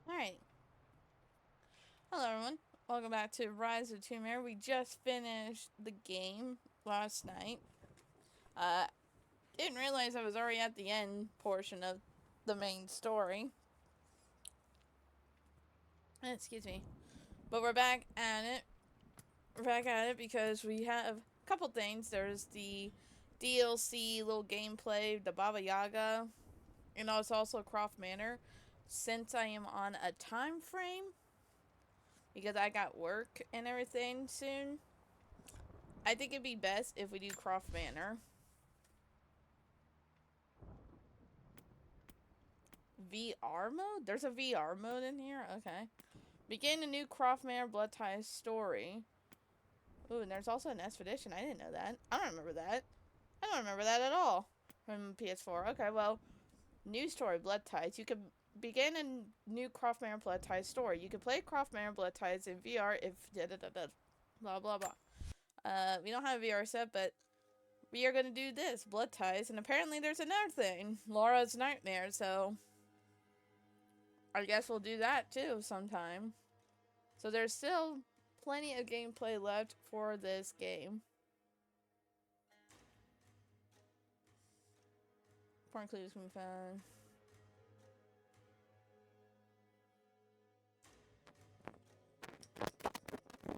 Alright. Hello, everyone. Welcome back to Rise of Tomb Raider. We just finished the game last night. Didn't realize I was already at the end portion of the main story. Excuse me. But we're back at it. We're back at it because we have a couple things. There's the DLC little gameplay, the Baba Yaga, and it's also Croft Manor. Since I am on a time frame, because I got work and everything soon, I think it'd be best if we do Croft Manor. VR mode? There's a VR mode in here? Okay. Begin a new Croft Manor Blood Ties story. Ooh, and there's also an expedition. I didn't know that. I don't remember that. I don't remember that at all from PS4. Okay, well, new story, Blood Ties. You can begin a new Croft Manor Blood Ties story. You can play Croft Manor Blood Ties in VR if blah blah blah. We don't have a VR set, but we are gonna do this, Blood Ties, and apparently there's another thing, Laura's Nightmare, so I guess we'll do that too sometime. So there's still plenty of gameplay left for this game. Porn clues can be found.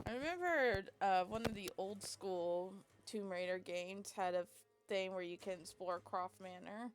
I remember one of the old school Tomb Raider games had a thing where you can explore Croft Manor.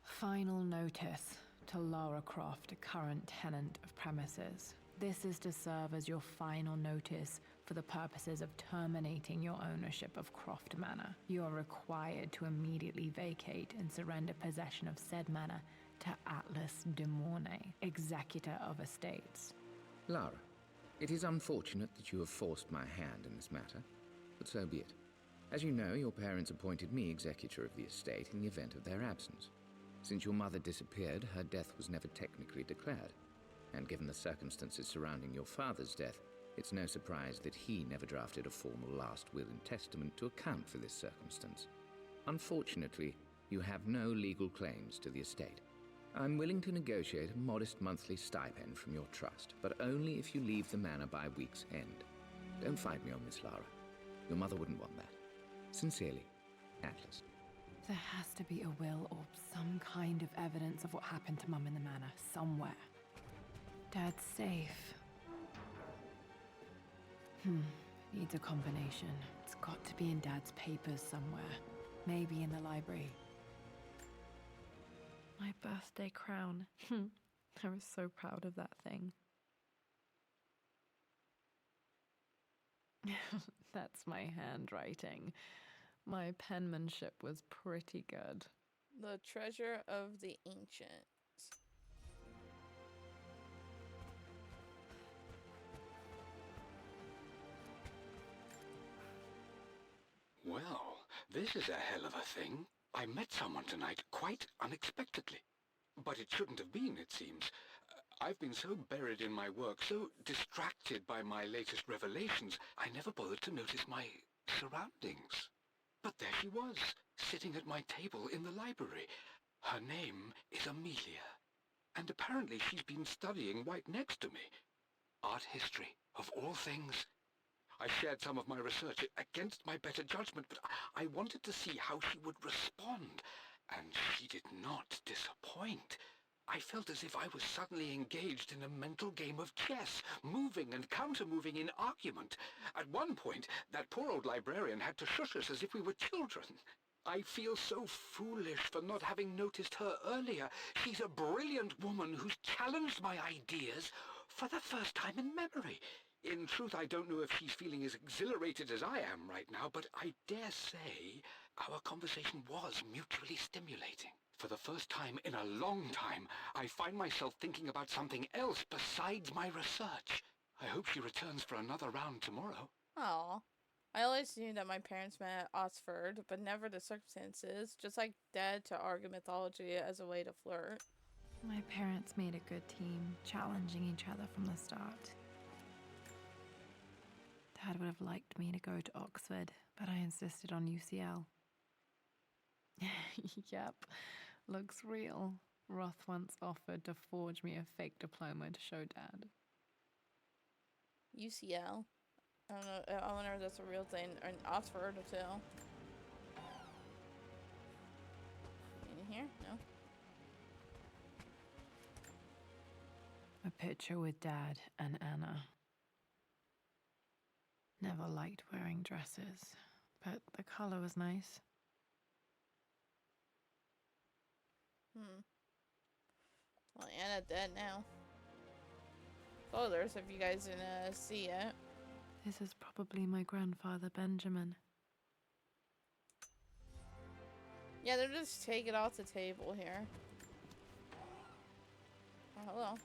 Final notice to Lara Croft, current tenant of premises. This is to serve as your final notice for the purposes of terminating your ownership of Croft Manor. You are required to immediately vacate and surrender possession of said manor to Atlas de Mornay, executor of estates. Lara, it is unfortunate that you have forced my hand in this matter, but so be it. As you know, your parents appointed me executor of the estate in the event of their absence. Since your mother disappeared, her death was never technically declared, and given the circumstances surrounding your father's death, It's no surprise that he never drafted a formal last will and testament to account for this circumstance. Unfortunately, you have no legal claims to the estate. I'm willing to negotiate a modest monthly stipend from your trust, but only if you leave the manor by week's end. Don't fight me on this, Lara. Your mother wouldn't want that. Sincerely, Atlas. There has to be a will or some kind of evidence of what happened to Mum in the manor somewhere. Dad's safe. Needs a combination. It's got to be in Dad's papers somewhere. Maybe in the library. My birthday crown. I was so proud of that thing. That's my handwriting. My penmanship was pretty good. The treasure of the ancients. Well, this is a hell of a thing. I met someone tonight quite unexpectedly. But it shouldn't have been, it seems. I've been so buried in my work, so distracted by my latest revelations, I never bothered to notice my surroundings. But there she was, sitting at my table in the library. Her name is Amelia, and apparently she's been studying right next to me. Art history, of all things. I shared some of my research against my better judgment, but I wanted to see how she would respond, and she did not disappoint. I felt as if I was suddenly engaged in a mental game of chess, moving and counter-moving in argument. At one point, that poor old librarian had to shush us as if we were children. I feel so foolish for not having noticed her earlier. She's a brilliant woman who's challenged my ideas for the first time in memory. In truth, I don't know if she's feeling as exhilarated as I am right now, but I dare say our conversation was mutually stimulating. For the first time in a long time, I find myself thinking about something else besides my research. I hope she returns for another round tomorrow. Aw. I always knew that my parents met at Oxford, but never the circumstances. Just like Dad to argue mythology as a way to flirt. My parents made a good team, challenging each other from the start. Dad would have liked me to go to Oxford, but I insisted on UCL. Yep, looks real. Roth once offered to forge me a fake diploma to show Dad. UCL. I don't know. I wonder if that's a real thing. Or in Oxford too. In here? No. A picture with Dad and Anna. Never liked wearing dresses, but the color was nice. Well, Anna dead now. Spoilers if you guys didn't see it. This is probably my grandfather, Benjamin. Yeah, they're just taking it off the table here. Oh, hello.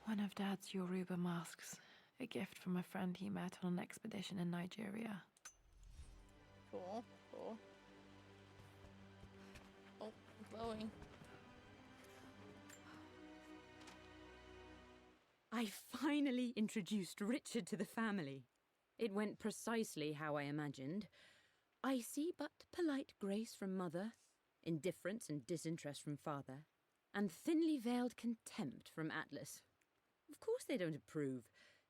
One of Dad's Yoruba masks. A gift from a friend he met on an expedition in Nigeria. Cool, cool. Oh, glowing. I finally introduced Richard to the family. It went precisely how I imagined. I see but polite grace from mother, indifference and disinterest from father, and thinly veiled contempt from Atlas. Of course they don't approve.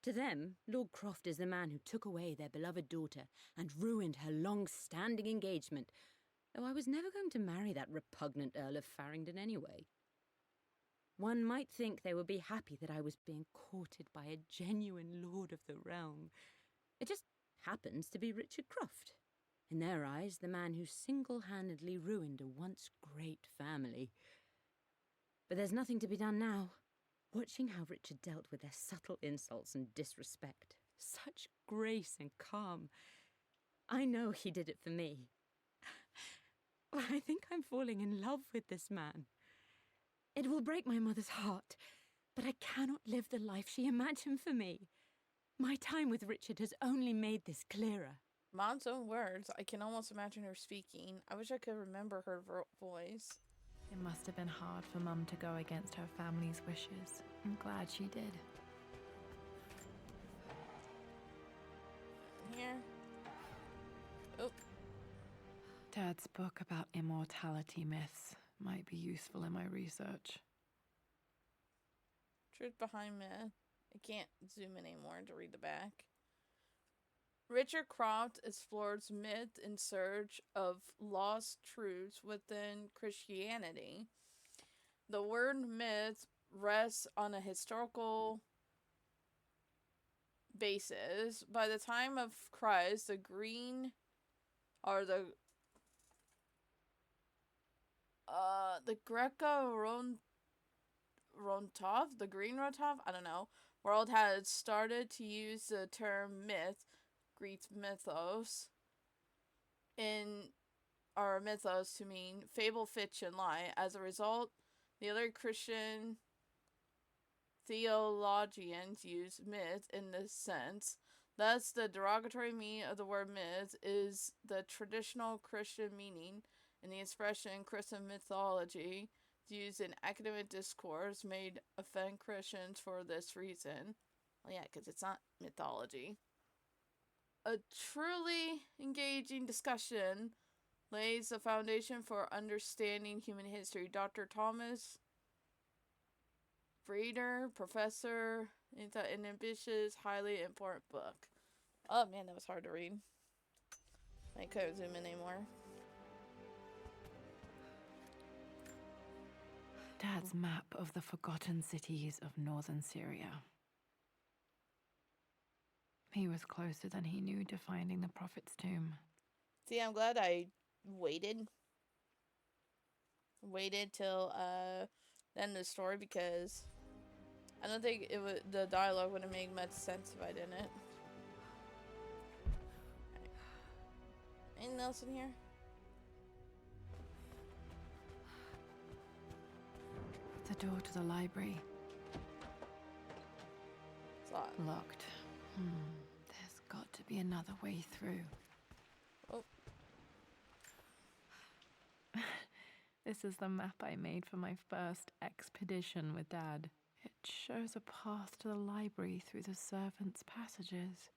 To them, Lord Croft is the man who took away their beloved daughter and ruined her long-standing engagement, though I was never going to marry that repugnant Earl of Farringdon anyway. One might think they would be happy that I was being courted by a genuine lord of the realm. It just happens to be Richard Croft. In their eyes, the man who single-handedly ruined a once great family. But there's nothing to be done now. Watching how Richard dealt with their subtle insults and disrespect. Such grace and calm. I know he did it for me. I think I'm falling in love with this man. It will break my mother's heart, but I cannot live the life she imagined for me. My time with Richard has only made this clearer. Mom's own words. I can almost imagine her speaking. I wish I could remember her voice. It must have been hard for Mum to go against her family's wishes. I'm glad she did. here? Oh. Dad's book about immortality myths might be useful in my research. Truth behind myth. I can't zoom in anymore to read the back. Richard Croft explores myth in search of lost truths within Christianity. The word myth rests on a historical basis. By the time of Christ, the green or the Greco-Rontov, the Green Rotov, I don't know, world had started to use the term myth, Greek mythos, mythos to mean fable, fiction, lie. As a result, the other Christian theologians use myth in this sense. Thus, the derogatory meaning of the word myth is the traditional Christian meaning, and the expression Christian mythology used in academic discourse may offend Christians for this reason. Well, yeah, because it's not mythology. A truly engaging discussion lays the foundation for understanding human history. Dr. Thomas Breeder, professor, it's an ambitious, highly important book. Oh man, that was hard to read. I couldn't zoom in anymore. Dad's map of the forgotten cities of northern Syria. He was closer than he knew to finding the Prophet's tomb. See, I'm glad I waited till the end of the story, because I don't think the dialogue would have made much sense if I didn't. Right. Anything else in here? The door to the library. It's locked. Locked. There's got to be another way through. Oh. This is the map I made for my first expedition with Dad. It shows a path to the library through the servants' passages.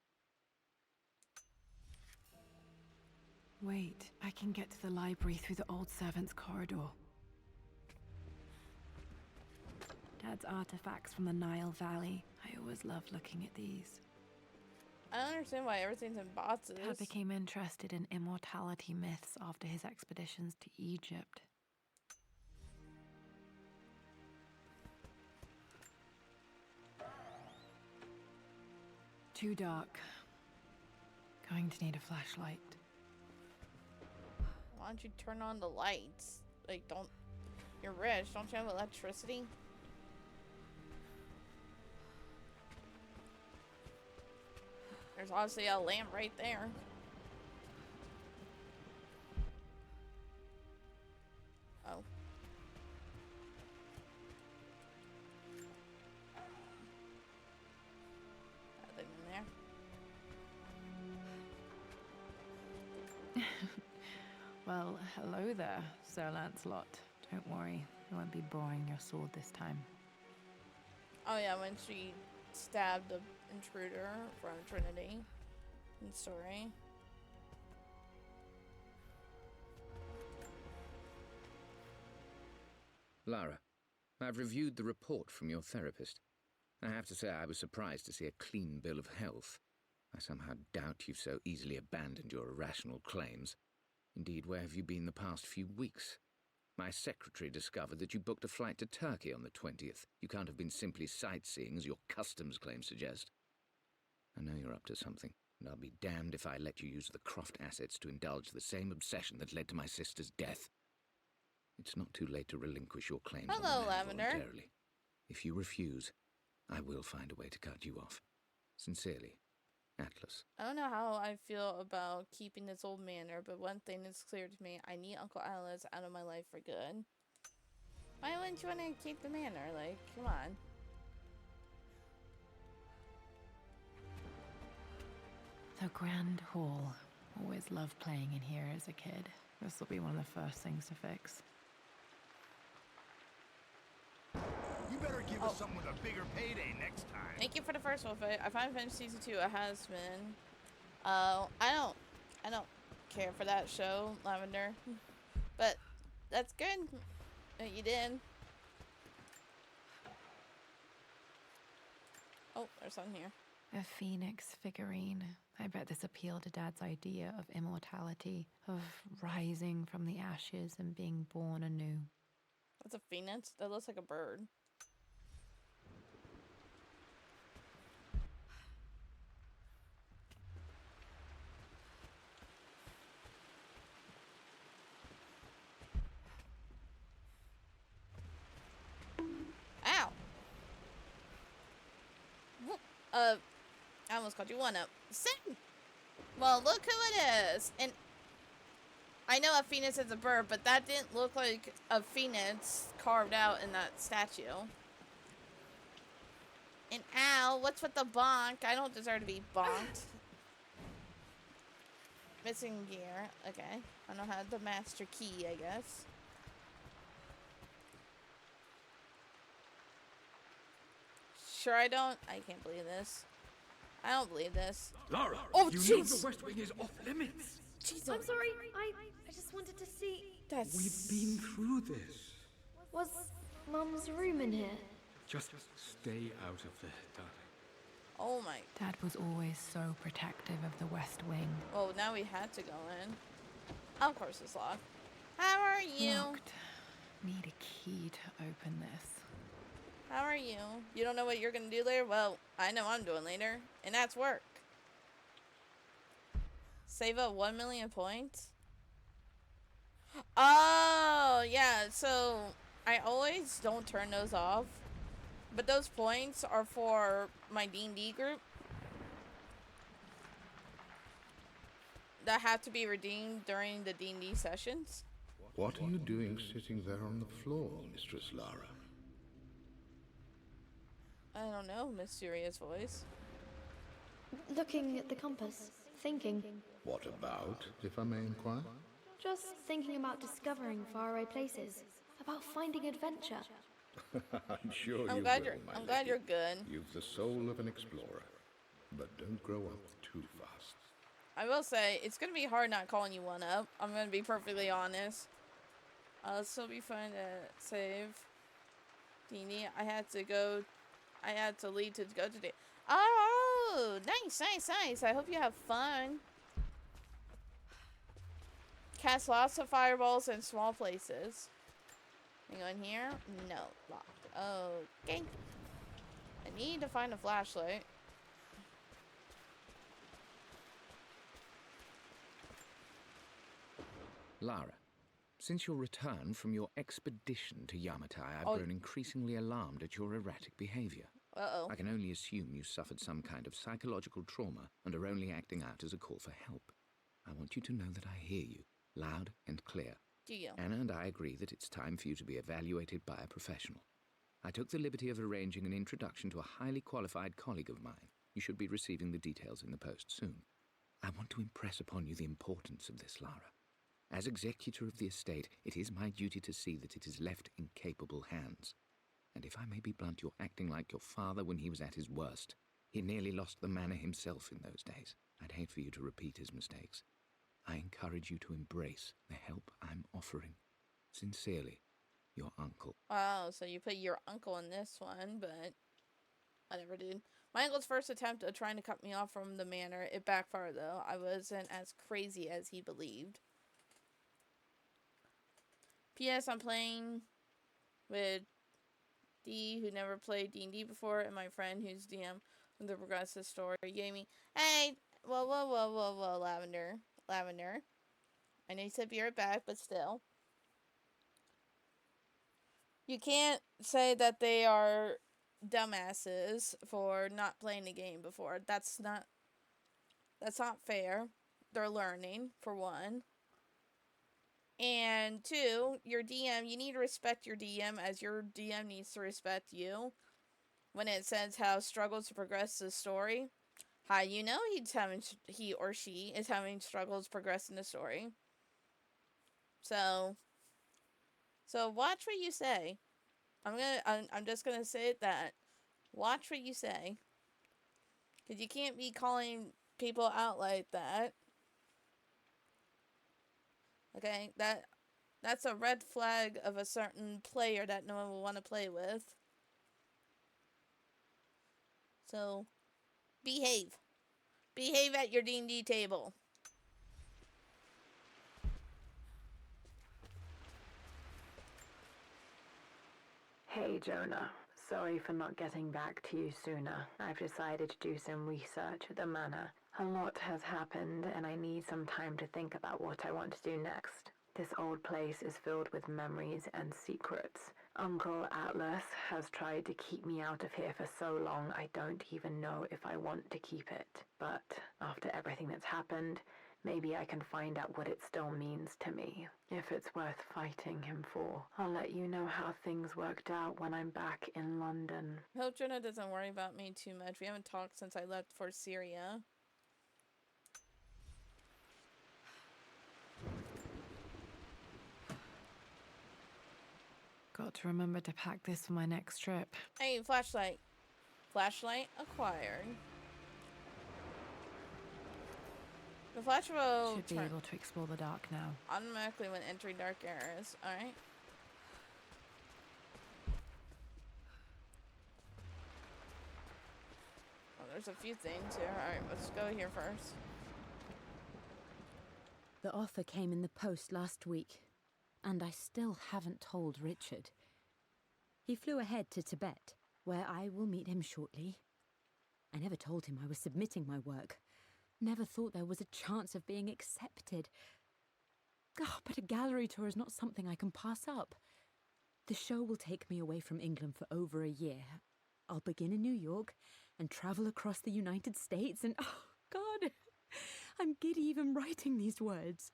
Wait, I can get to the library through the old servants' corridor. Dad's artifacts from the Nile Valley. I always loved looking at these. I don't understand why everything's in boxes. Dad became interested in immortality myths after his expeditions to Egypt. Too dark. Going to need a flashlight. Why don't you turn on the lights? Like, you're rich, don't you have electricity? There's obviously a lamp right there. Oh. Nothing in there. Well, hello there, Sir Lancelot. Don't worry, I won't be boring your sword this time. Oh yeah, when she stabbed the intruder from Trinity in the story. Lara, I've reviewed the report from your therapist. I have to say I was surprised to see a clean bill of health. I somehow doubt you've so easily abandoned your irrational claims. Indeed, where have you been the past few weeks? My secretary discovered that you booked a flight to Turkey on the 20th. You can't have been simply sightseeing, as your customs claims suggest. I know you're up to something, and I'll be damned if I let you use the Croft assets to indulge the same obsession that led to my sister's death. It's not too late to relinquish your claims on the Hello, man Lavender. voluntarily. If you refuse, I will find a way to cut you off. Sincerely, Atlas. I don't know how I feel about keeping this old manor, but one thing is clear to me. I need Uncle Atlas out of my life for good. Why wouldn't you want to keep the manor? Like, come on. The Grand Hall. Always loved playing in here as a kid. This will be one of the first things to fix. You better give us something with a bigger payday next time. Thank you for the first one. If I haven't finished season 2, it has been I don't care for that show, Lavender. But that's good that you did. Oh, there's something here. A phoenix figurine. I bet this appealed to Dad's idea of immortality, of rising from the ashes and being born anew. That's a phoenix? That looks like a bird. Ow! I almost called you one up. Sing! Well, look who it is! And I know a phoenix is a bird, but that didn't look like a phoenix carved out in that statue. And ow, what's with the bonk? I don't deserve to be bonked. Missing gear. Okay. I don't have the master key, I guess. Sure I don't? I can't believe this. I don't believe this. Lara, Oh, you know jeez. the West Wing is off limits. Jesus. I'm sorry. I just wanted to see. That's... We've been through this. Was Mum's room in here? Just stay out of there, darling. Oh my... Dad was always so protective of the West Wing. Oh, now we had to go in. Of course it's locked. How are you? Locked. Need a key to open this. How are you? You don't know what you're gonna do later? Well, I know what I'm doing later. And that's work. Save up 1 million points? Oh, yeah. So, I always don't turn those off. But those points are for my D&D group. That have to be redeemed during the D&D sessions. What are you doing sitting there on the floor, Mistress Lara? I don't know, mysterious voice. Looking at the compass, thinking. What about, if I may inquire? Just thinking about discovering faraway places, about finding adventure. I'm sure I'm you glad will, you're my I'm glad lady. you're good. You've the soul of an explorer. But don't grow up too fast. I will say it's gonna be hard not calling you one up. I'm gonna be perfectly honest. I'll still be fun to save. D&D. I had to leave to go today. Oh, nice. I hope you have fun. Cast lots of fireballs in small places. Can you go in here? No, locked. Okay. I need to find a flashlight. Lara, since your return from your expedition to Yamatai, I've Oh. grown increasingly alarmed at your erratic behavior. Uh-oh. I can only assume you suffered some kind of psychological trauma and are only acting out as a call for help. I want you to know that I hear you, loud and clear. Do you? Anna and I agree that it's time for you to be evaluated by a professional. I took the liberty of arranging an introduction to a highly qualified colleague of mine. You should be receiving the details in the post soon. I want to impress upon you the importance of this, Lara. As executor of the estate, it is my duty to see that it is left in capable hands. And if I may be blunt, you're acting like your father when he was at his worst. He nearly lost the manor himself in those days. I'd hate for you to repeat his mistakes. I encourage you to embrace the help I'm offering. Sincerely, your uncle. Oh, so you put your uncle in this one, but I never did. My uncle's first attempt at trying to cut me off from the manor, it backfired though. I wasn't as crazy as he believed. P.S. I'm playing with D, who never played D&D before, and my friend who's DM of the progressive story gave me. Hey, whoa, Lavender. I know you said be right back, but still. You can't say that they are dumbasses for not playing the game before. That's not fair. They're learning, for one. And two, your DM, you need to respect your DM as your DM needs to respect you. When it says how struggles to progress the story, how you know he or she is having struggles progressing the story. So watch what you say. I'm just gonna say that. Watch what you say. Because you can't be calling people out like that. Okay, that's a red flag of a certain player that no one will want to play with. So, behave. Behave at your D&D table. Hey, Jonah. Sorry for not getting back to you sooner. I've decided to do some research at the manor. A lot has happened, and I need some time to think about what I want to do next. This old place is filled with memories and secrets. Uncle Atlas has tried to keep me out of here for so long I don't even know if I want to keep it. But after everything that's happened, maybe I can find out what it still means to me. If it's worth fighting him for. I'll let you know how things worked out when I'm back in London. I hope Jonah doesn't worry about me too much. We haven't talked since I left for Syria. Got to remember to pack this for my next trip. Hey, flashlight. Flashlight acquired. The flash will Should be able to explore the dark now. automatically when entering dark areas. Alright. Oh, there's a few things here. Alright, let's go here first. The offer came in the post last week, and I still haven't told Richard. He flew ahead to Tibet, where I will meet him shortly. I never told him I was submitting my work. Never thought there was a chance of being accepted. Oh, but a gallery tour is not something I can pass up. The show will take me away from England for over a year. I'll begin in New York and travel across the United States and, oh, God, I'm giddy even writing these words.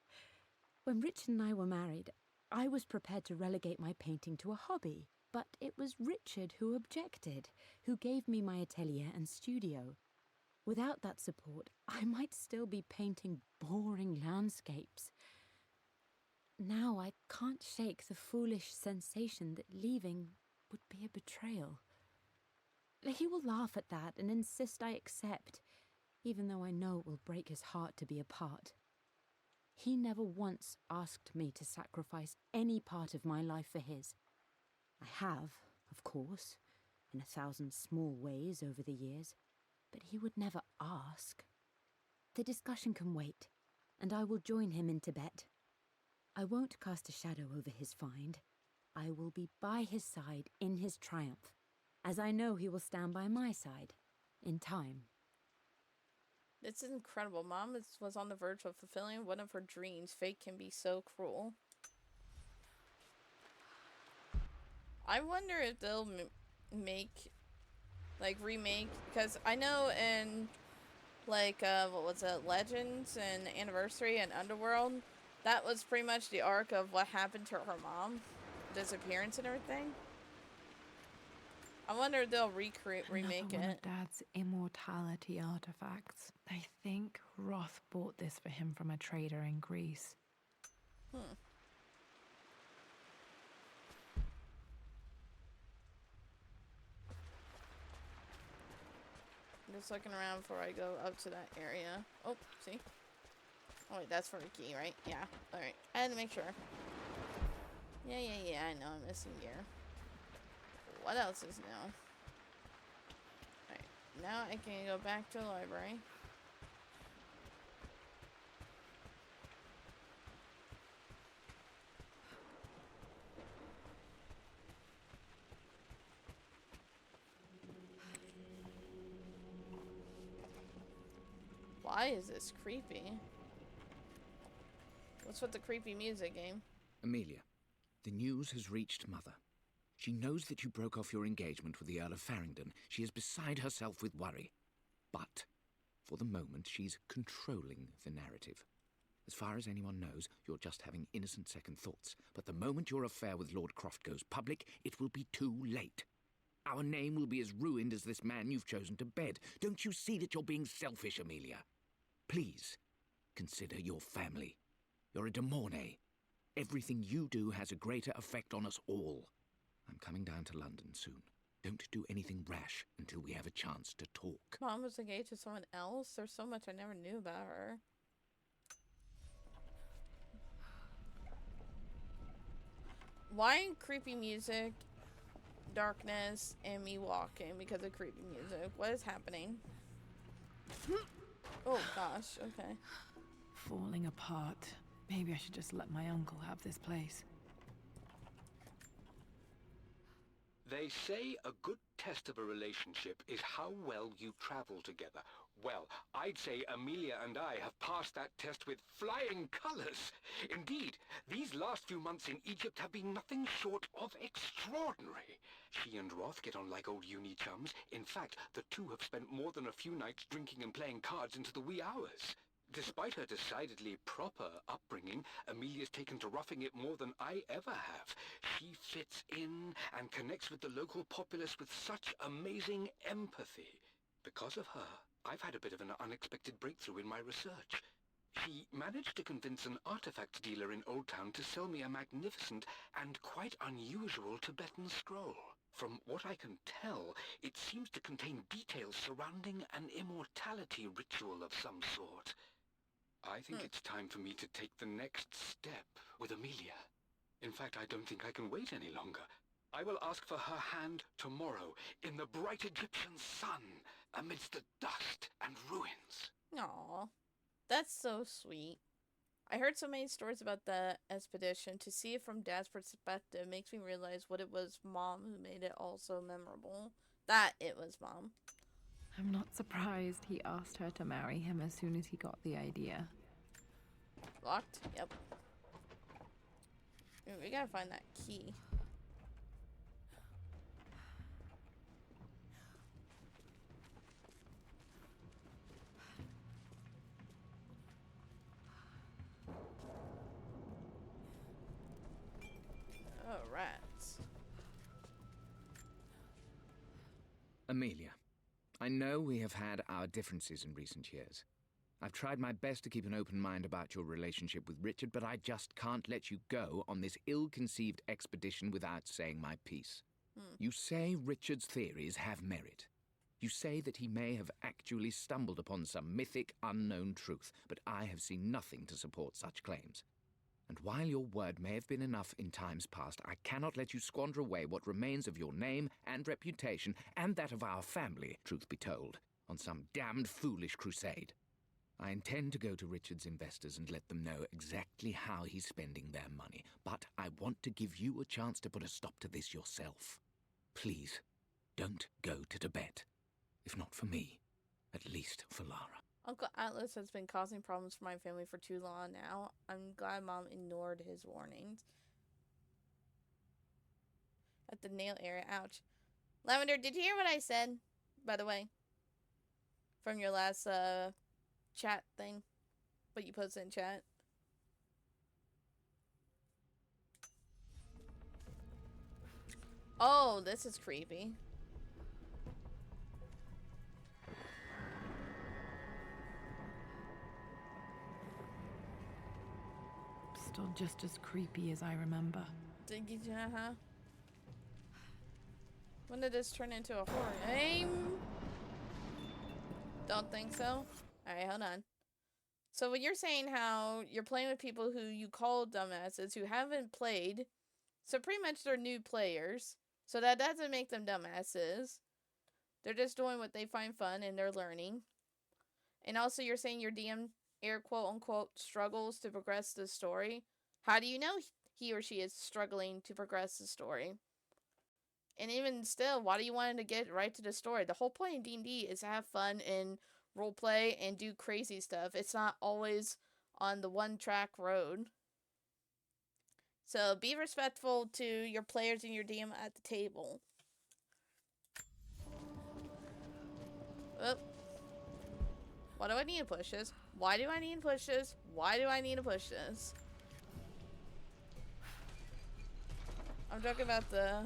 When Richard and I were married, I was prepared to relegate my painting to a hobby, but it was Richard who objected, who gave me my atelier and studio. Without that support, I might still be painting boring landscapes. Now I can't shake the foolish sensation that leaving would be a betrayal. He will laugh at that and insist I accept, even though I know it will break his heart to be apart. He never once asked me to sacrifice any part of my life for his. I have, of course, in 1,000 small ways over the years, but he would never ask. The discussion can wait, and I will join him in Tibet. I won't cast a shadow over his find. I will be by his side in his triumph, as I know he will stand by my side, in time. This is incredible. Mom was on the verge of fulfilling one of her dreams. Fate can be so cruel. I wonder if they'll remake, because I know in, what was it, Legends and Anniversary and Underworld, that was pretty much the arc of what happened to her mom, disappearance and everything. I wonder if they'll remake Another one it. of Dad's immortality artifacts. I think Roth bought this for him from a trader in Greece. I'm just looking around before I go up to that area. Oh, see? Oh, wait, that's for the key, right? Yeah. Alright. I had to make sure. Yeah, I know I'm missing gear. What else is new? Alright. Now I can go back to the library. Why is this creepy? What's with the creepy music, game? Amelia, the news has reached Mother. She knows that you broke off your engagement with the Earl of Farringdon. She is beside herself with worry. But, for the moment, she's controlling the narrative. As far as anyone knows, you're just having innocent second thoughts. But the moment your affair with Lord Croft goes public, it will be too late. Our name will be as ruined as this man you've chosen to bed. Don't you see that you're being selfish, Amelia? Please, consider your family. You're a de Mornay. Everything you do has a greater effect on us all. I'm coming down to London soon. Don't do anything rash until we have a chance to talk. Mom was engaged to someone else? There's so much I never knew about her. Why creepy music, darkness, and me walking because of creepy music? What is happening? Oh gosh, okay. Falling apart. Maybe I should just let my uncle have this place. They say a good test of a relationship is how well you travel together. Well, I'd say Amelia and I have passed that test with flying colors. Indeed, these last few months in Egypt have been nothing short of extraordinary. She and Roth get on like old uni chums. In fact, the two have spent more than a few nights drinking and playing cards into the wee hours. Despite her decidedly proper upbringing, Amelia's taken to roughing it more than I ever have. She fits in and connects with the local populace with such amazing empathy. Because of her, I've had a bit of an unexpected breakthrough in my research. She managed to convince an artifact dealer in Old Town to sell me a magnificent and quite unusual Tibetan scroll. From what I can tell, it seems to contain details surrounding an immortality ritual of some sort. I think it's time for me to take the next step with Amelia. In fact, I don't think I can wait any longer. I will ask for her hand tomorrow in the bright Egyptian sun amidst the dust and ruins. Aw, that's so sweet. I heard so many stories about the expedition. To see it from Dad's perspective makes me realize what it was Mom who made it all so memorable. That it was Mom. I'm not surprised he asked her to marry him as soon as he got the idea. Locked? Yep. We gotta find that key. Oh, rats. Amelia, I know we have had our differences in recent years. I've tried my best to keep an open mind about your relationship with Richard, but I just can't let you go on this ill-conceived expedition without saying my piece. You say Richard's theories have merit. You say that he may have actually stumbled upon some mythic, unknown truth, but I have seen nothing to support such claims. And while your word may have been enough in times past, I cannot let you squander away what remains of your name and reputation, and that of our family, truth be told, on some damned foolish crusade. I intend to go to Richard's investors and let them know exactly how he's spending their money, but I want to give you a chance to put a stop to this yourself. Please, don't go to Tibet. If not for me, at least for Lara. Uncle Atlas has been causing problems for my family for too long now. I'm glad Mom ignored his warnings. At the nail area, ouch. Lavender, did you hear what I said, by the way? From your last, chat thing? What you posted in chat? Oh, this is creepy. Still just as creepy as I remember. Uh-huh. When did this turn into a horror game? Don't think so. Alright, hold on. So when you're saying how you're playing with people who you call dumbasses who haven't played, so pretty much they're new players, so that doesn't make them dumbasses. They're just doing what they find fun and they're learning. And also you're saying your DM, air quote unquote, struggles to progress the story. How do you know he or she is struggling to progress the story? And even still, why do you want to get right to the story? The whole point in D&D is to have fun and roleplay and do crazy stuff. It's not always on the one-track road. So be respectful to your players and your DM at the table. Oh. Why do I need to push this? Why do I need to push this? Why do I need to push this? I'm joking about the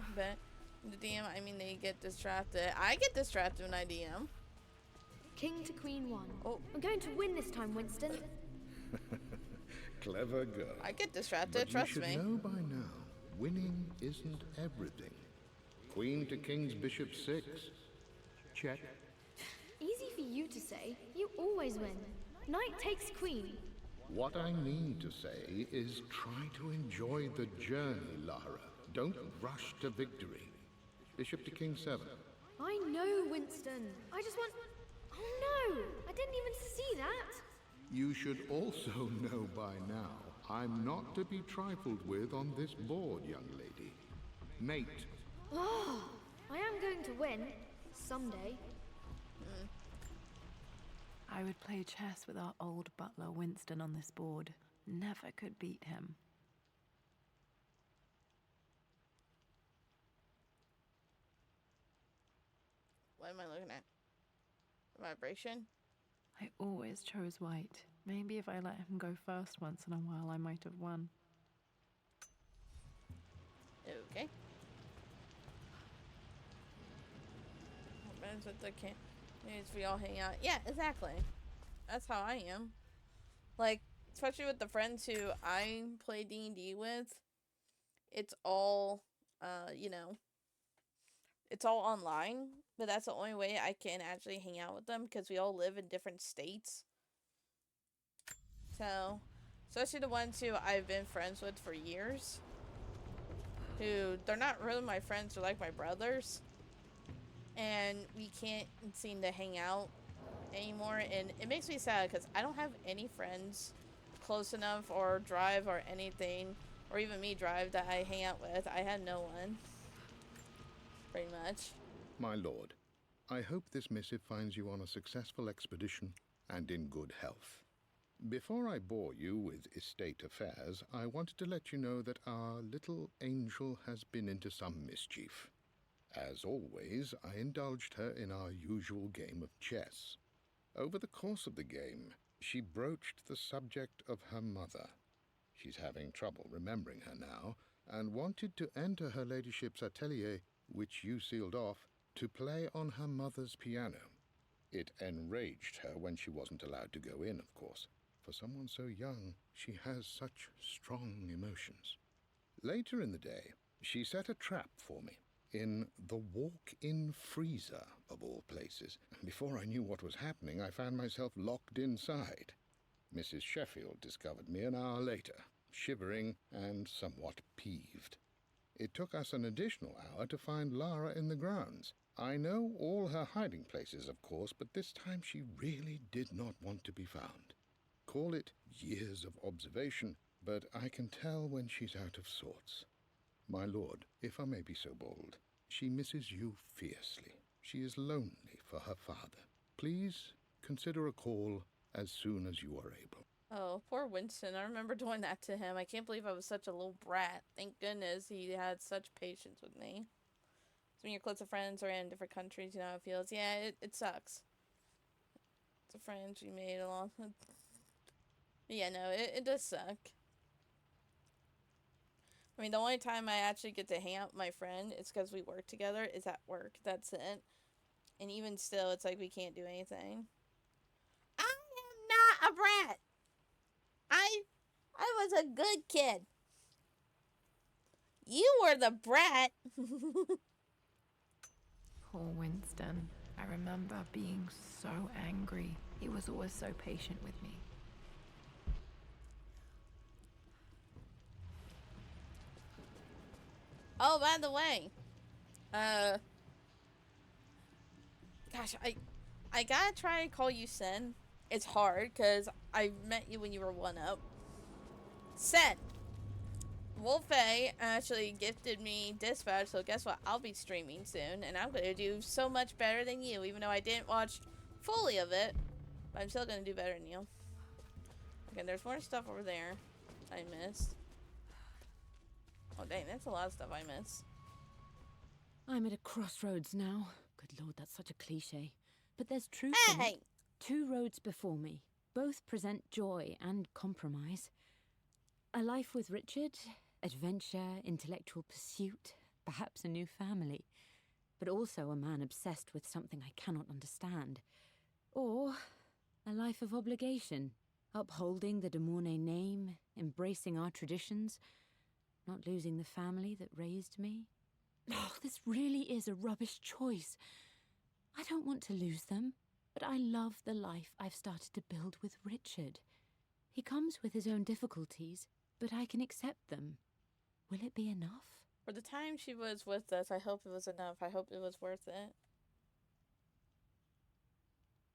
DM. I mean, they get distracted. I get distracted when I DM. King to Queen 1. Oh. I'm going to win this time, Winston. Clever girl. I get distracted, But trust you me. should know by now, winning isn't everything. Queen to king's bishop 6. Check. Easy for you to say. You always win. Knight takes queen. What I mean to say is try to enjoy the journey, Lara. Don't rush to victory. Bishop to king 7. I know, Winston. I just want... Oh no! I didn't even see that! You should also know by now, I'm not to be trifled with on this board, young lady. Mate. Oh, I am going to win. Someday. I would play chess with our old butler Winston on this board. Never could beat him. What am I looking at? Vibration? I always chose white. Maybe if I let him go first once in a while, I might have won. Okay. What happens with the news we all hang out? Yeah, exactly. That's how I am. Like, especially with the friends who I play D&D with, it's all, it's all online, but that's the only way I can actually hang out with them because we all live in different states. So, especially the ones who I've been friends with for years, who, they're not really my friends, they're like my brothers, and we can't seem to hang out anymore, and it makes me sad because I don't have any friends close enough or drive or anything, or even me drive, that I hang out with. I had no one, pretty much. My lord, I hope this missive finds you on a successful expedition and in good health. Before I bore you with estate affairs, I wanted to let you know that our little angel has been into some mischief. As always, I indulged her in our usual game of chess. Over the course of the game, she broached the subject of her mother. She's having trouble remembering her now, and wanted to enter her ladyship's atelier, which you sealed off, to play on her mother's piano. It enraged her when she wasn't allowed to go in, of course. For someone so young, she has such strong emotions. Later in the day, she set a trap for me in the walk-in freezer, of all places. Before I knew what was happening, I found myself locked inside. Mrs. Sheffield discovered me an hour later, shivering and somewhat peeved. It took us an additional hour to find Lara in the grounds. I know all her hiding places, of course, but this time she really did not want to be found. Call it years of observation, but I can tell when she's out of sorts. My lord, if I may be so bold, she misses you fiercely. She is lonely for her father. Please consider a call as soon as you are able. Oh, poor Winston. I remember doing that to him. I can't believe I was such a little brat. Thank goodness he had such patience with me. So when your close friends are in different countries, you know how it feels. Yeah, it sucks. It's a friend you made along. Yeah, no, it does suck. I mean, the only time I actually get to hang out with my friend is because we work together, is at work. That's it. And even still, it's like we can't do anything. I am not a brat. I was a good kid. You were the brat. Poor Winston. I remember being so angry. He was always so patient with me. Oh, by the way, gosh, I gotta try and call you Sen. It's hard because I met you when you were 1-up. Sen. Wolfay actually gifted me Dispatch, so guess what? I'll be streaming soon, and I'm gonna do so much better than you, even though I didn't watch fully of it. But I'm still gonna do better than you. Okay, there's more stuff over there I missed. Oh dang, that's a lot of stuff I missed. I'm at a crossroads now. Good lord, that's such a cliche. But there's truth in Hey! it. 2 roads before me. Both present joy and compromise. A life with Richard, adventure, intellectual pursuit, perhaps a new family. But also a man obsessed with something I cannot understand. Or a life of obligation, upholding the de Mornay name, embracing our traditions, not losing the family that raised me. Oh, this really is a rubbish choice. I don't want to lose them, but I love the life I've started to build with Richard. He comes with his own difficulties, but I can accept them. Will it be enough? For the time she was with us, I hope it was enough. I hope it was worth it.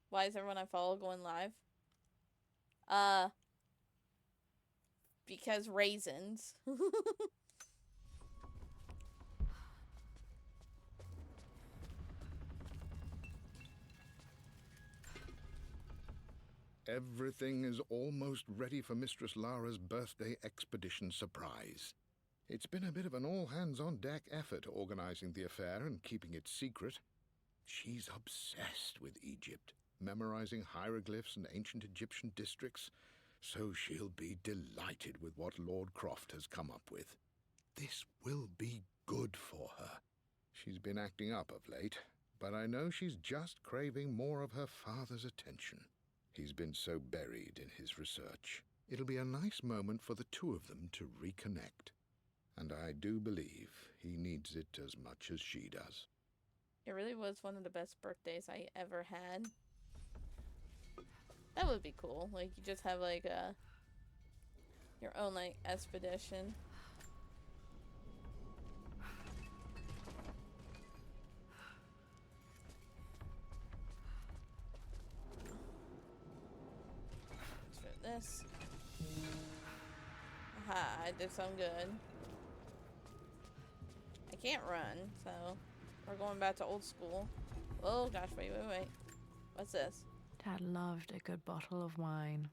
Why is everyone I follow going live? Because raisins. Everything is almost ready for Mistress Lara's birthday expedition surprise. It's been a bit of an all-hands-on-deck effort organizing the affair and keeping it secret. She's obsessed with Egypt, memorizing hieroglyphs and ancient Egyptian districts, so she'll be delighted with what Lord Croft has come up with. This will be good for her. She's been acting up of late, but I know she's just craving more of her father's attention. He's been so buried in his research. It'll be a nice moment for the two of them to reconnect. And I do believe he needs it as much as she does. It really was one of the best birthdays I ever had. That would be cool. Like, you just have, like, your own, like, expedition. Let's fit this. Aha, I did some good. I can't run, so we're going back to old school. Oh gosh, wait. What's this? Dad loved a good bottle of wine.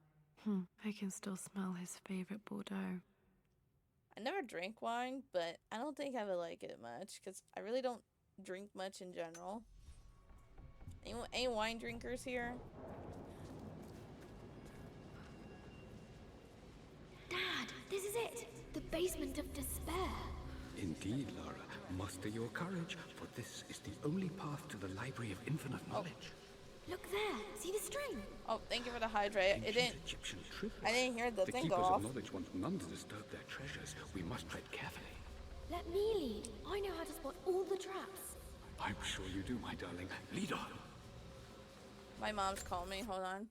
I can still smell his favorite Bordeaux. I never drank wine, but I don't think I would like it much, because I really don't drink much in general. Any wine drinkers here? Dad, this is it! The basement of despair. Indeed, Lara. Muster your courage, for this is the only path to the Library of Infinite Knowledge. Look there! See the string? Oh, thank you for the hydrate. It didn't. Egyptian tripwire. I didn't hear the thing keepers go off. of knowledge want none to disturb their treasures. We must tread carefully. Let me lead. I know how to spot all the traps. I'm sure you do, my darling. Lead on. My mom's calling me. Hold on.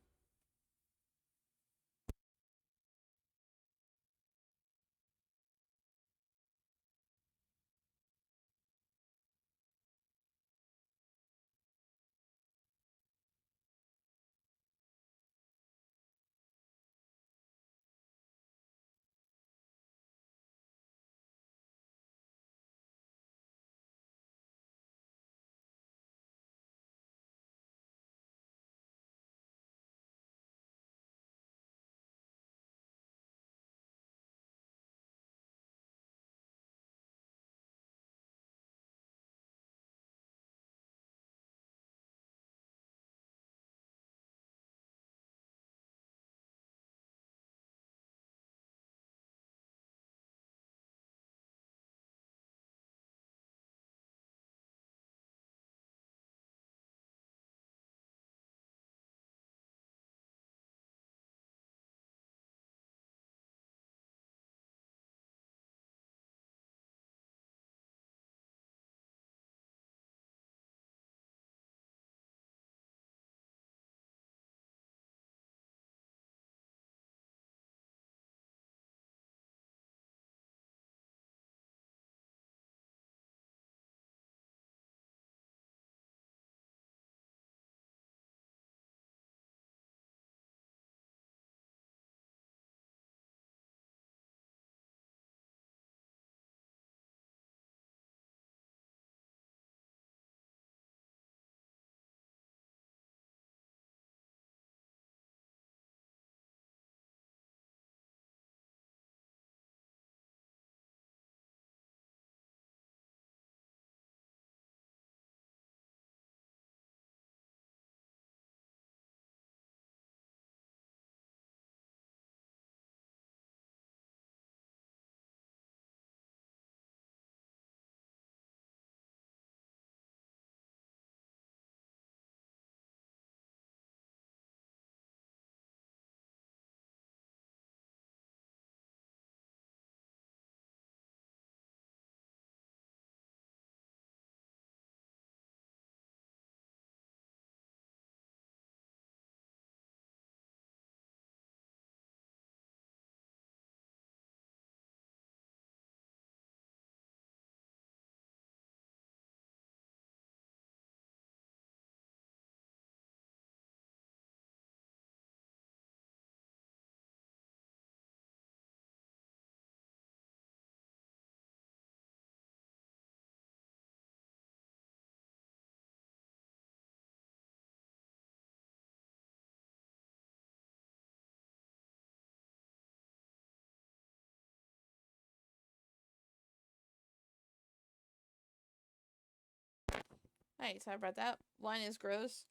Nice, I brought that. Wine is gross.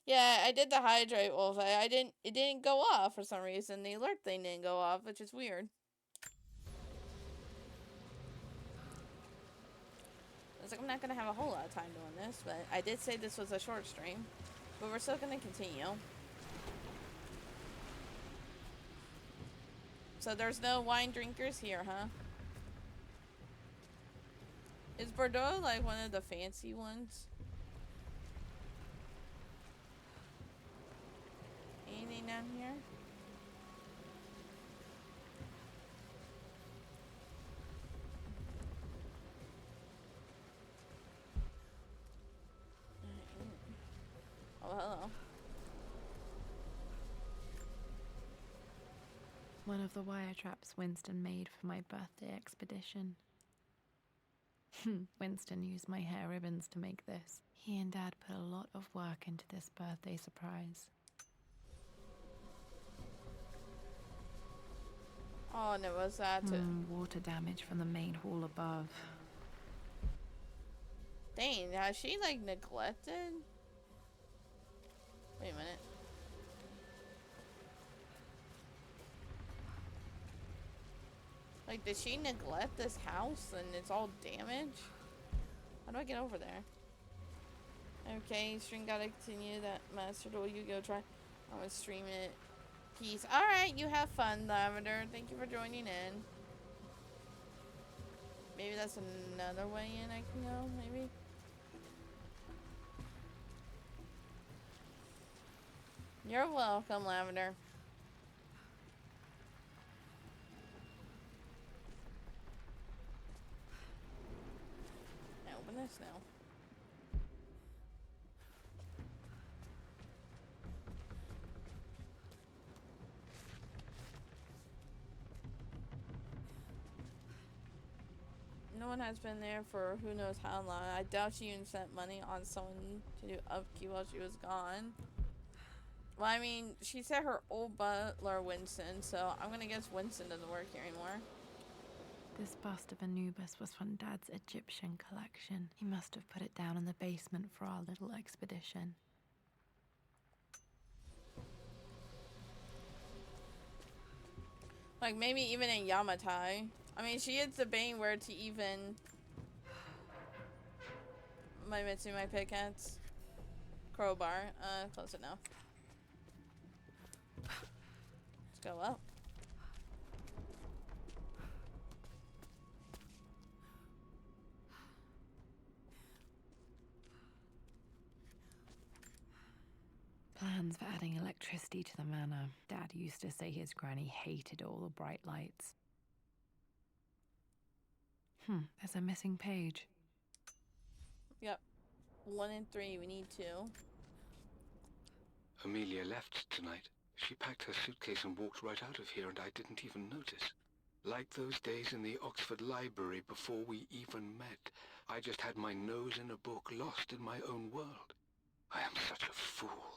Yeah, I did the hydrate wolf. I didn't. It didn't go off for some reason. The alert thing didn't go off, which is weird. I was like, I'm not gonna have a whole lot of time doing this, but I did say this was a short stream. But we're still gonna continue. So there's no wine drinkers here, huh? Is Bordeaux like one of the fancy ones? Anything down here? Oh, hello. One of the wire traps Winston made for my birthday expedition. Winston used my hair ribbons to make this. He and Dad put a lot of work into this birthday surprise. Oh, and it was that too. Water damage from the main hall above. Dang, has she like neglected? Wait a minute. Like, did she neglect this house and it's all damaged? How do I get over there? Okay, stream gotta continue that master duel. You go try. I'm gonna stream it. Peace. Alright, you have fun, Lavender. Thank you for joining in. Maybe that's another way in I can go, maybe? You're welcome, Lavender. Open this now. No one has been there for who knows how long. I doubt she even spent money on someone to do upkeep while she was gone. Well, I mean, she said her old butler, Winston, so I'm gonna guess Winston doesn't work here anymore. This bust of Anubis was from Dad's Egyptian collection. He must have put it down in the basement for our little expedition. Like, maybe even in Yamatai. I mean, she is debating where to even... Am I missing my pickaxe? Crowbar. Close enough. Let's go up. Plans for adding electricity to the manor. Dad used to say his granny hated all the bright lights. There's a missing page. Yep. 1 and 3. We need 2. Amelia left tonight. She packed her suitcase and walked right out of here, and I didn't even notice. Like those days in the Oxford Library before we even met, I just had my nose in a book, lost in my own world. I am such a fool.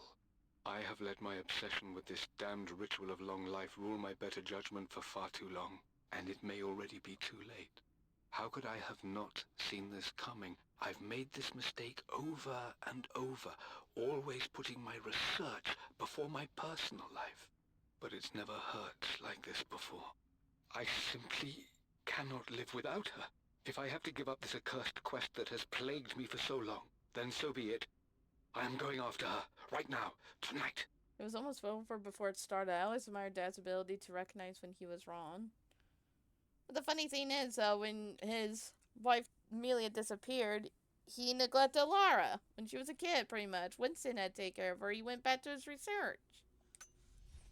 I have let my obsession with this damned ritual of long life rule my better judgment for far too long, and it may already be too late. How could I have not seen this coming? I've made this mistake over and over, always putting my research before my personal life. But it's never hurt like this before. I simply cannot live without her. If I have to give up this accursed quest that has plagued me for so long, then so be it. I am going after her, right now, tonight. It was almost over before it started. I always admired Dad's ability to recognize when he was wrong. But the funny thing is, when his wife Amelia disappeared, he neglected Lara when she was a kid, pretty much. Winston had to take care of her. He went back to his research.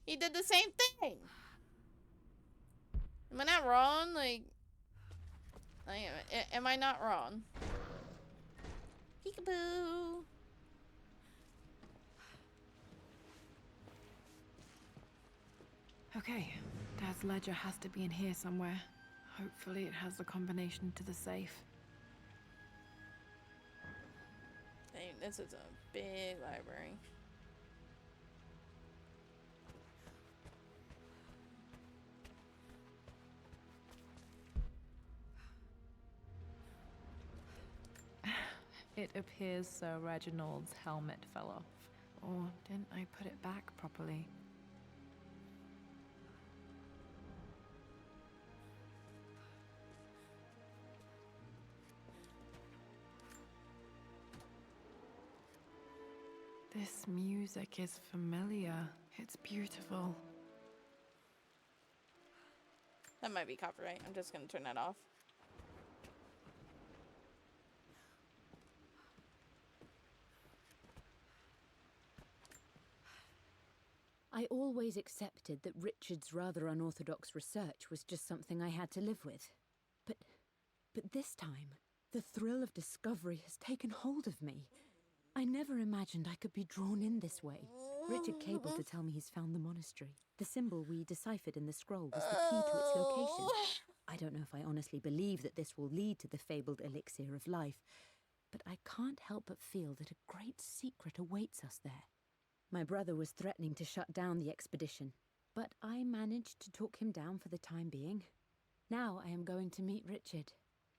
He did the same thing. Am I not wrong? Like am I not wrong? Peekaboo. Okay, Dad's ledger has to be in here somewhere. Hopefully it has the combination to the safe. Dang, this is a big library. It appears Sir Reginald's helmet fell off. Or didn't I put it back properly? This music is familiar. It's beautiful. That might be copyright. I'm just gonna turn that off. I always accepted that Richard's rather unorthodox research was just something I had to live with. But this time, the thrill of discovery has taken hold of me. I never imagined I could be drawn in this way. Richard cabled to tell me he's found the monastery. The symbol we deciphered in the scroll was the key to its location. I don't know if I honestly believe that this will lead to the fabled elixir of life, but I can't help but feel that a great secret awaits us there. My brother was threatening to shut down the expedition, but I managed to talk him down for the time being. Now I am going to meet Richard.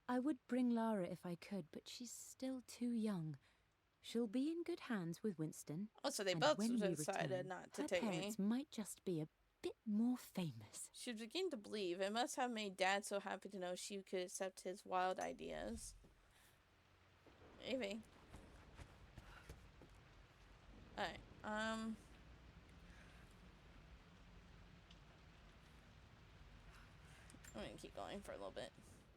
I would bring Lara if I could, but she's still too young. She'll be in good hands with Winston. Oh, so they and both when we decided return, not to her take me. parents might just be a bit more famous. She began to believe it must have made Dad so happy to know she could accept his wild ideas. Maybe. Alright, I'm gonna keep going for a little bit.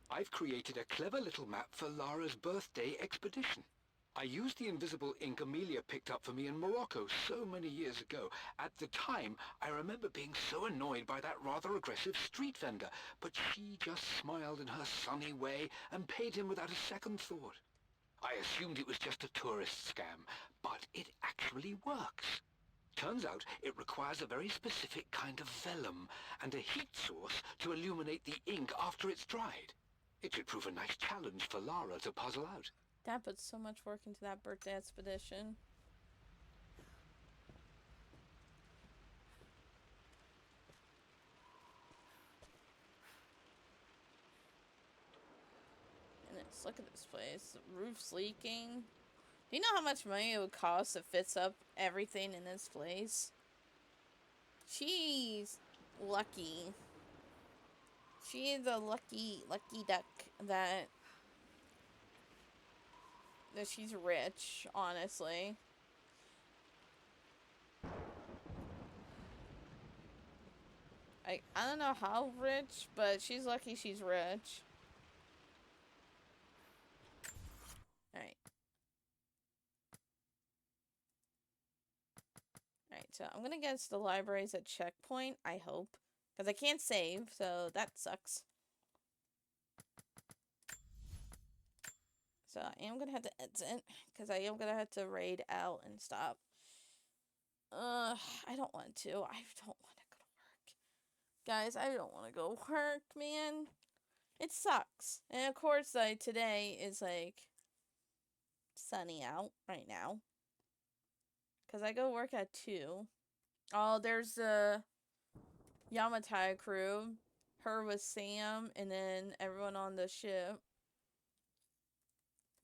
I've created a clever little map for Lara's birthday expedition. I used the invisible ink Amelia picked up for me in Morocco so many years ago. At the time, I remember being so annoyed by that rather aggressive street vendor, but she just smiled in her sunny way and paid him without a second thought. I assumed it was just a tourist scam, but it actually works. Turns out it requires a very specific kind of vellum and a heat source to illuminate the ink after it's dried. It should prove a nice challenge for Lara to puzzle out. Dad put so much work into that birthday expedition. And it's, look at this place. The roof's leaking. Do you know how much money it would cost to fix up everything in this place? She's lucky. She is a lucky duck that she's rich, honestly. I don't know how rich, but she's lucky she's rich. Alright. Alright, so I'm gonna guess the library's a checkpoint, I hope. Because I can't save, so that sucks. So I am gonna have to exit, because I am gonna have to raid out and stop. I don't want to. I don't want to go to work. Guys, I don't want to go work, man. It sucks. And of course, like, today is, like, sunny out right now. Because I go work at 2. Oh, there's the Yamatai crew. Her with Sam, and then everyone on the ship.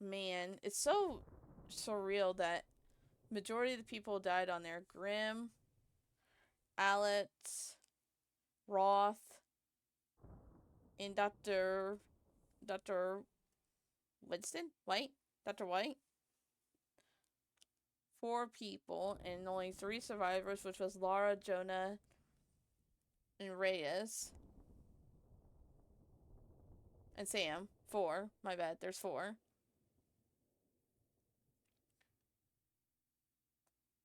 Man, it's so surreal that majority of the people died on there. Grimm, Alex, Roth, and Dr. Winston? White? Dr. White? 4 people, and only 3 survivors, which was Lara, Jonah, and Reyes. And Sam. 4. My bad, there's 4.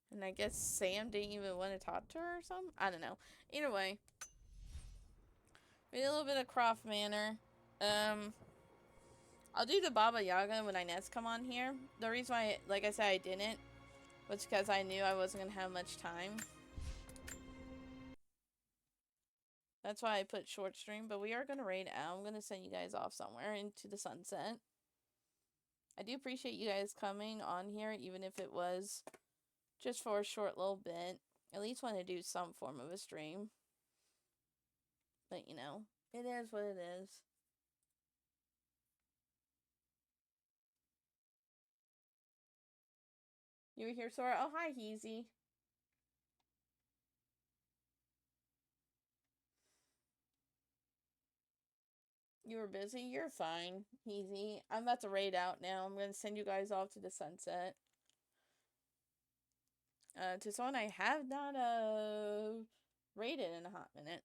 And I guess Sam didn't even want to talk to her or something? I don't know. Either way. We did a little bit of Croft Manor. I'll do the Baba Yaga when I next come on here. The reason why, like I said, I didn't was because I knew I wasn't going to have much time. That's why I put short stream, but we are going to raid out. I'm going to send you guys off somewhere into the sunset. I do appreciate you guys coming on here, even if it was just for a short little bit. At least want to do some form of a stream. But, you know, it is what it is. You were here, Sora? Oh, hi, Heezy. You were busy? You're fine, Heezy. I'm about to raid out now. I'm going to send you guys off to the sunset. To someone I have not, raided in a hot minute.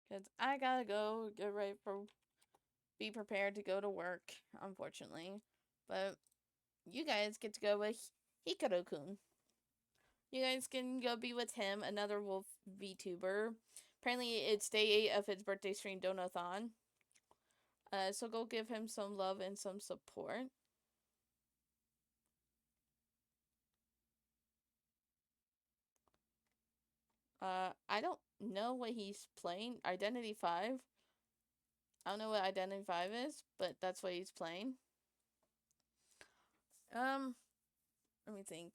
Because I gotta go get ready for, be prepared to go to work, unfortunately. But you guys get to go with Hikaru-kun. You guys can go be with him, another wolf VTuber. Apparently, it's day 8 of his birthday stream Donathon. So go give him some love and some support. I don't know what he's playing. Identity 5. I don't know what Identity 5 is, but that's what he's playing. Let me think.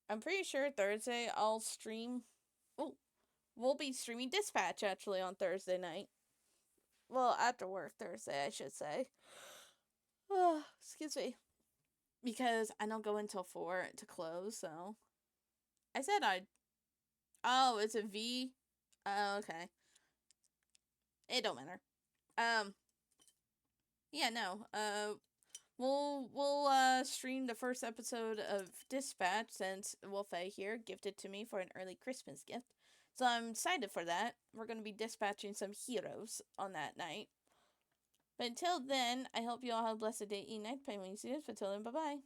I'm pretty sure Thursday I'll stream. Oh, we'll be streaming Dispatch actually on Thursday night. Well, after work Thursday, I should say. Oh, excuse me. Because I don't go until 4 to close, so. I said I'd. Oh, it's a V? Oh, okay. It don't matter. Yeah, no. We'll stream the first episode of Dispatch since Wolfay here gifted to me for an early Christmas gift. So I'm excited for that. We're gonna be dispatching some heroes on that night. But until then, I hope you all have a blessed day, eat night, pray when you see this. But until then, bye bye.